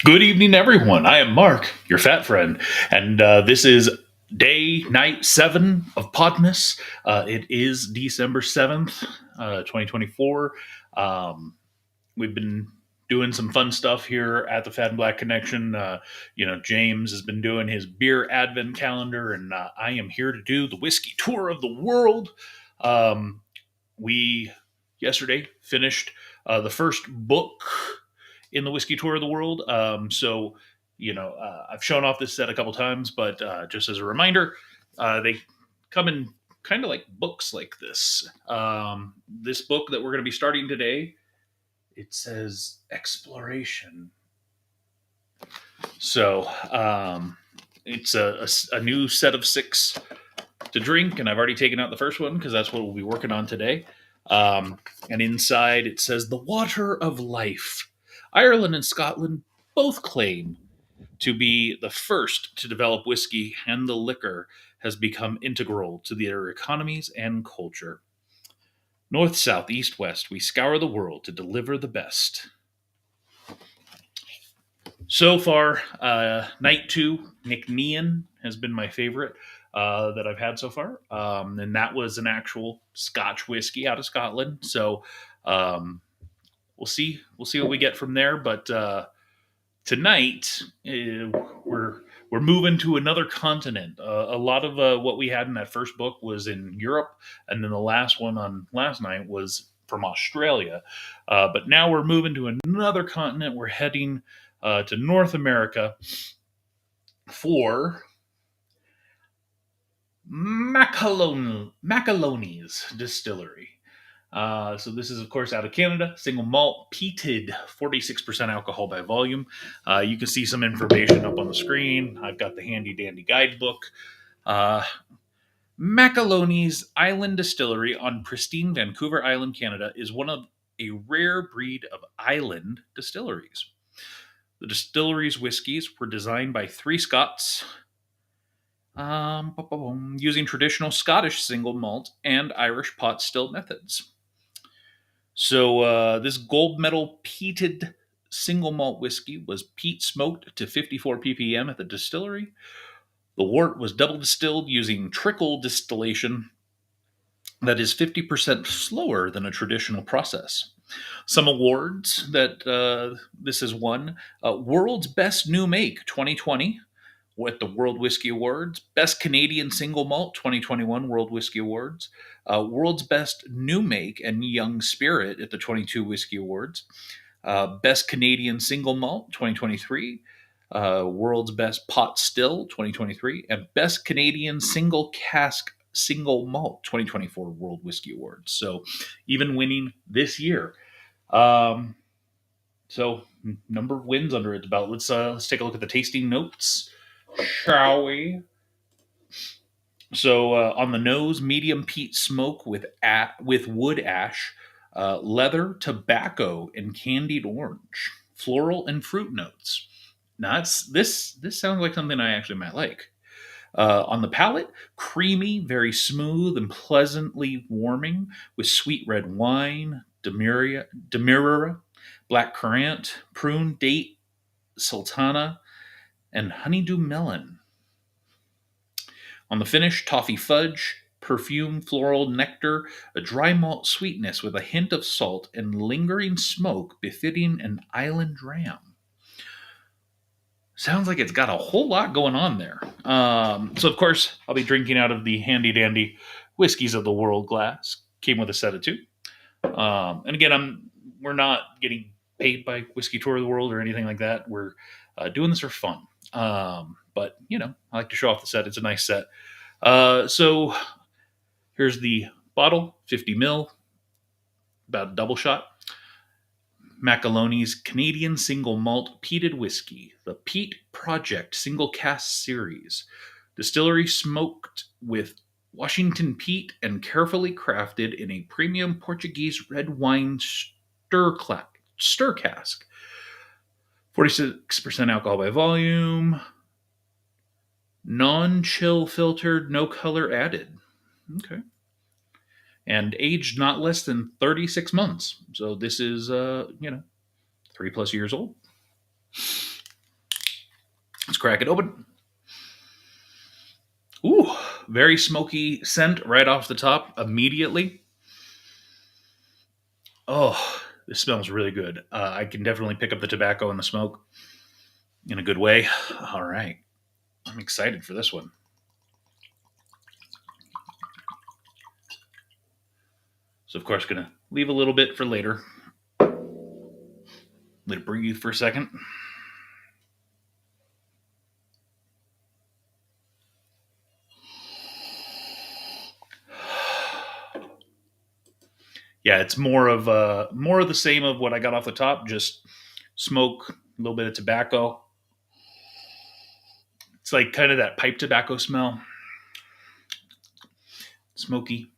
Good evening, everyone. I am Mark, your fat friend, and this is night 7 of Podmas. It is December 7th, 2024. Um, we've been doing some fun stuff here at the Fat and Black Connection. James has been doing his beer advent calendar, and I am here to do the whiskey tour of the world. Um, we yesterday finished the first book in the whiskey tour of the world. I've shown off this set a couple times, but just as a reminder, they come in kind of like books like this. This book that we're going to be starting today, it says exploration. So it's a new set of six to drink, and I've already taken out the first one because that's what we'll be working on today. And inside it says the water of life. Ireland and Scotland both claim to be the first to develop whiskey, and the liquor has become integral to their economies and culture. North, south, east, west, we scour the world to deliver the best. So far, night two, McNean has been my favorite that I've had so far, and that was an actual Scotch whiskey out of Scotland. So um, we'll see what we get from there. But tonight we're moving to another continent. A lot of what we had in that first book was in Europe, and then the last one on last night was from Australia. But now we're moving to another continent. We're heading to North America for Macaloney's distillery. So this is, of course, out of Canada. Single malt peated, 46% alcohol by volume. You can see some information up on the screen. I've got the handy dandy guidebook. Uh, Macaloney's Island Distillery on pristine Vancouver Island, Canada, is one of a rare breed of island distilleries. The distillery's whiskeys were designed by three Scots using traditional Scottish single malt and Irish pot still methods. So this gold medal peated single malt whiskey was peat smoked to 54 ppm at the distillery. The wort was double distilled using trickle distillation that is 50% slower than a traditional process. Some awards that this has won: World's Best New Make 2020 at the World Whiskey Awards, Best Canadian Single Malt 2021 World Whiskey Awards, World's Best New Make and Young Spirit at the 22 Whiskey Awards, Best Canadian Single Malt 2023, World's Best Pot Still 2023, and Best Canadian Single Cask Single Malt 2024 World Whiskey Awards. So even winning this year. Um, so number of wins under its belt. Let's take a look at the tasting notes, shall we? So on the nose, medium peat smoke with wood ash, leather, tobacco, and candied orange, floral and fruit notes. Now this sounds like something I actually might like. On the palate, creamy, very smooth, and pleasantly warming, with sweet red wine, demerara, black currant, prune, date, sultana, and honeydew melon. On the finish, toffee fudge, perfume, floral nectar, a dry malt sweetness with a hint of salt and lingering smoke befitting an island dram. Sounds like it's got a whole lot going on there. So, of course, I'll be drinking out of the handy dandy whiskeys of the world glass. Came with a set of two. And again, we're not getting paid by Whiskey Tour of the World or anything like that. We're doing this for fun. But I like to show off the set. It's a nice set. So here's the bottle, 50 mil, about a double shot. Macaloney's Canadian Single Malt Peated Whisky, the Peat Project Single Cask Series. Distillery smoked with Washington peat and carefully crafted in a premium Portuguese red wine stir cask. 46% alcohol by volume. Non-chill filtered, no color added. Okay. And aged not less than 36 months. So this is, 3+ years old. Let's crack it open. Ooh, very smoky scent right off the top immediately. Oh, this smells really good. I can definitely pick up the tobacco and the smoke in a good way. All right. I'm excited for this one. So, of course, going to leave a little bit for later. Let it breathe for a second. Yeah, it's more of the same of what I got off the top. Just smoke, a little bit of tobacco. It's like kind of that pipe tobacco smell, smoky.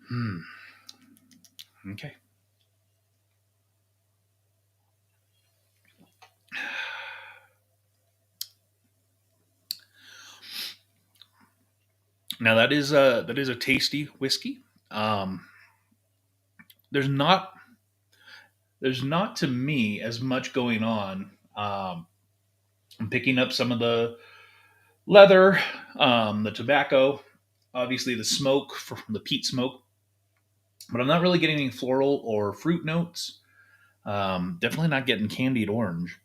Hmm. Okay. Now that is a tasty whiskey. Um, there's not there's not to me as much going on. I'm picking up some of the leather, the tobacco, obviously the smoke from the peat smoke, but I'm not really getting any floral or fruit notes. Definitely not getting candied orange.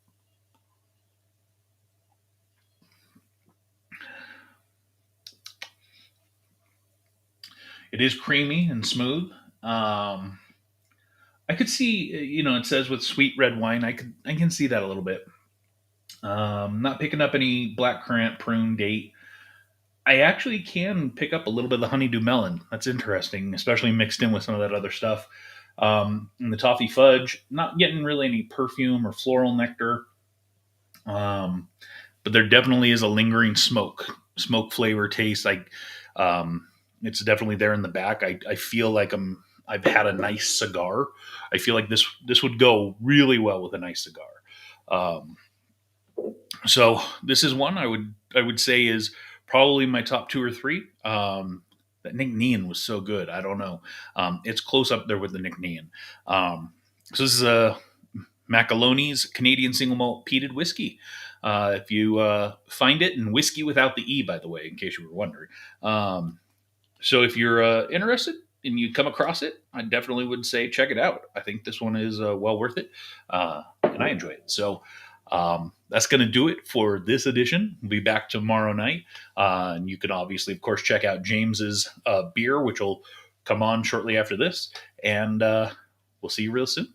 It is creamy and smooth. I could see, it says with sweet red wine. I can see that a little bit. Not picking up any black currant, prune, date. I actually can pick up a little bit of the honeydew melon. That's interesting, especially mixed in with some of that other stuff. And the toffee fudge, not getting really any perfume or floral nectar. Um, but there definitely is a lingering smoke flavor taste. Like it's definitely there in the back. I feel like I've had a nice cigar. I feel like this would go really well with a nice cigar. Um, so this is one I would say is probably my top two or three. That Nick Nean was so good. I don't know. It's close up there with the Nick Nean. So this is a Macaloney's Canadian Single Malt Peated Whisky. If you find it, and whiskey without the E, by the way, in case you were wondering. So if you're interested and you come across it, I definitely would say check it out. I think this one is well worth it, and I enjoy it. So that's going to do it for this edition. We'll be back tomorrow night, and you can obviously, of course, check out James's beer, which will come on shortly after this, and we'll see you real soon.